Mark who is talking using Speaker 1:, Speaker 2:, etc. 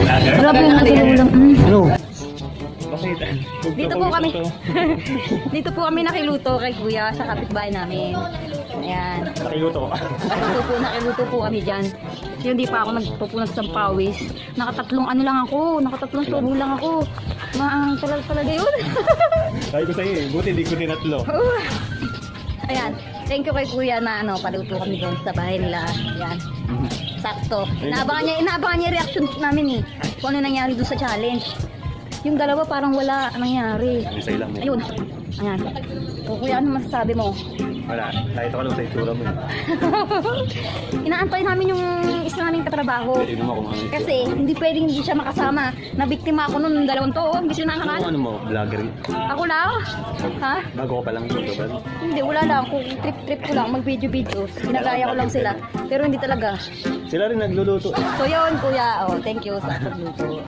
Speaker 1: Grabe yung nakilulang.
Speaker 2: Ano?
Speaker 1: Dito po kami. Dito po kami nakiluto kay kuya sa kapitbahay namin. Ayan.
Speaker 2: Nakiluto.
Speaker 1: Nakiluto po kami dyan. Kasi hindi pa ako nagpupunod sa pawis. Nakatatlong ano lang ako. Nakatatlong tubo lang ako. Maang talaga yun.
Speaker 2: Sabi ko sa'yo eh. Buti di ko tinatlo.
Speaker 1: Ayan. Thank you kay kuya na paluto kami doon sa bahay nila. Ayan. Sakto. Inaabangan niya yung reaction namin eh. Kung ano nangyari doon sa challenge. Yung dalawa parang wala nangyari.
Speaker 2: Isa lang eh.
Speaker 1: Ayun. Ayan. O kuya, ano masasabi mo?
Speaker 2: Wala. Nakita ko lang sa itsura mo.
Speaker 1: Inaantay namin yung isa naming katrabaho. Kasi hindi pwedeng hindi siya makasama. Nabiktima ako nun ng dalawang to. Hindi siya nakakal.
Speaker 2: Ano mo? Vlogger?
Speaker 1: Ako lang? Ha?
Speaker 2: Bago ko pa lang ito ba?
Speaker 1: Hindi, wala lang. Kung trip ko lang, mag-video-videos. Ginagaya ko lang sila. Pero hindi talaga.
Speaker 2: Sila rin nagluluto.
Speaker 1: So yun, kuya. Oh, thank you sa pagluto.